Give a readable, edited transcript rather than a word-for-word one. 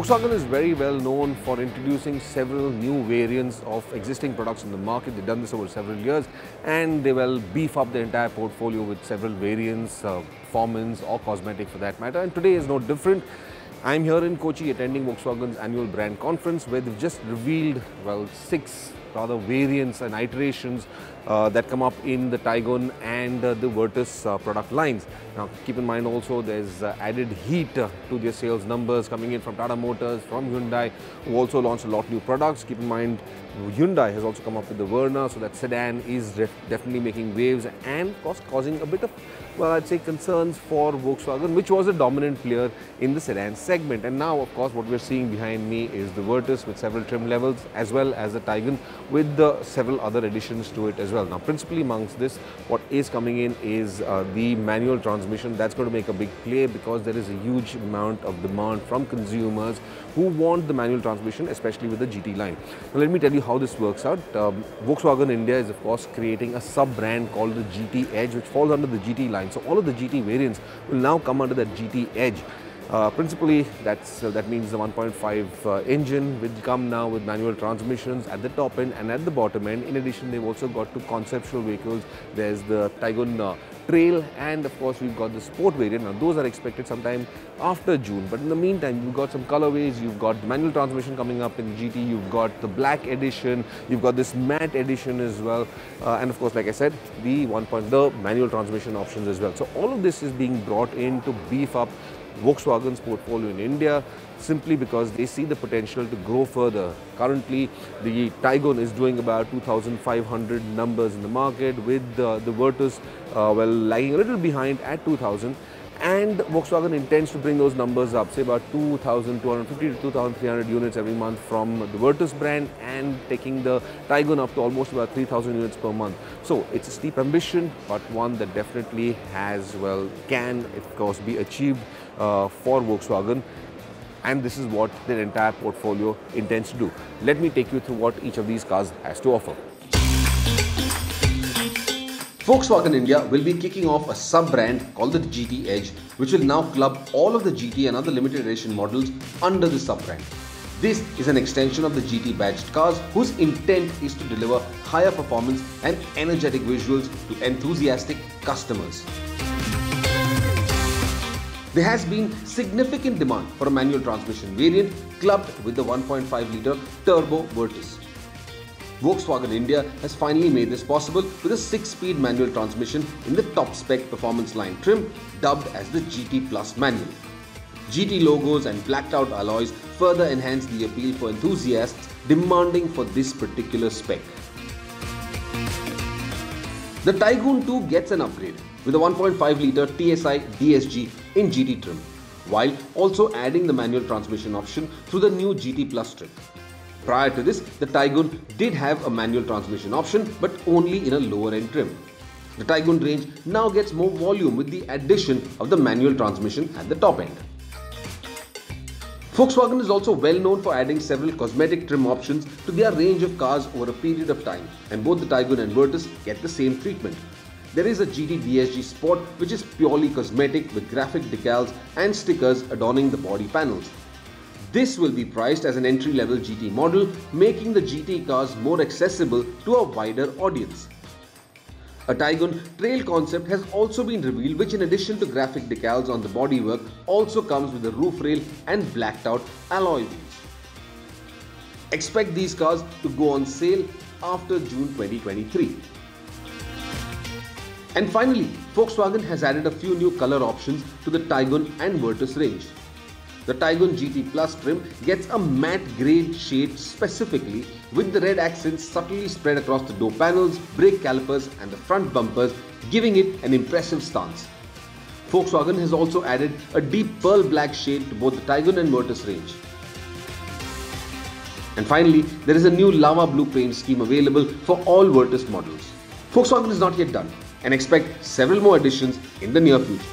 Volkswagen is very well known for introducing several new variants of existing products in the market. They've done this over several years and they will beef up the entire portfolio with several variants, performance or cosmetic for that matter. And today is no different. I'm here in Kochi attending Volkswagen's annual brand conference where they've just revealed, well, 6 rather variants and iterations that come up in the Taigun and the Virtus product lines. Now keep in mind also there's added heat to their sales numbers coming in from Tata Motors, from Hyundai, who also launched a lot of new products. Keep in mind Hyundai has also come up with the Verna, so that sedan is definitely making waves and of course causing a bit of, well, I'd say concerns for Volkswagen, which was a dominant player in the sedan segment. And now of course what we're seeing behind me is the Virtus with several trim levels, as well as the Taigun with several other additions to it as well. Now principally amongst this, what is coming in is the manual transmission. That's going to make a big play because there is a huge amount of demand from consumers who want the manual transmission, especially with the GT line. Now let me tell you how this works out. Volkswagen India is of course creating a sub-brand called the GT Edge, which falls under the GT line. So all of the GT variants will now come under that GT Edge. Principally, that means the 1.5 engine will come now with manual transmissions at the top end and at the bottom end. In addition, they've also got 2 conceptual vehicles. There's the Taigun Trail and of course we've got the Sport variant. Now those are expected sometime after June, but in the meantime you've got some colorways. You've got manual transmission coming up in GT, you've got the black edition, you've got this matte edition as well, and of course, like I said, the manual transmission options as well. So all of this is being brought in to beef up Volkswagen's portfolio in India, simply because they see the potential to grow further. Currently, the Taigun is doing about 2,500 numbers in the market, with the Virtus well lagging a little behind at 2,000. And Volkswagen intends to bring those numbers up, say about 2,250 to 2,300 units every month from the Virtus brand, and taking the Taigun up to almost about 3,000 units per month. So it's a steep ambition, but one that definitely can of course be achieved for Volkswagen. And this is what their entire portfolio intends to do. Let me take you through what each of these cars has to offer. Volkswagen India will be kicking off a sub-brand called the GT Edge, which will now club all of the GT and other limited edition models under the sub-brand. This is an extension of the GT badged cars, whose intent is to deliver higher performance and energetic visuals to enthusiastic customers. There has been significant demand for a manual transmission variant clubbed with the 1.5-litre turbo Virtus. Volkswagen India has finally made this possible with a 6-speed manual transmission in the top spec performance line trim, dubbed as the GT Plus manual. GT logos and blacked out alloys further enhance the appeal for enthusiasts demanding for this particular spec. The Taigun 2 gets an upgrade with a 1.5-litre TSI DSG in GT trim, while also adding the manual transmission option through the new GT Plus trim. Prior to this, the Taigun did have a manual transmission option, but only in a lower end trim. The Taigun range now gets more volume with the addition of the manual transmission at the top end. Volkswagen is also well known for adding several cosmetic trim options to their range of cars over a period of time, and both the Taigun and Virtus get the same treatment. There is a GT DSG Sport, which is purely cosmetic with graphic decals and stickers adorning the body panels. This will be priced as an entry-level GT model, making the GT cars more accessible to a wider audience. A Taigun Trail concept has also been revealed, which in addition to graphic decals on the bodywork also comes with a roof rail and blacked out alloy wheels. Expect these cars to go on sale after June 2023. And finally, Volkswagen has added a few new color options to the Taigun and Virtus range. The Taigun GT Plus trim gets a matte grey shade specifically, with the red accents subtly spread across the door panels, brake calipers and the front bumpers, giving it an impressive stance. Volkswagen has also added a deep pearl black shade to both the Taigun and Virtus range. And finally, there is a new lava blue paint scheme available for all Virtus models. Volkswagen is not yet done and expect several more additions in the near future.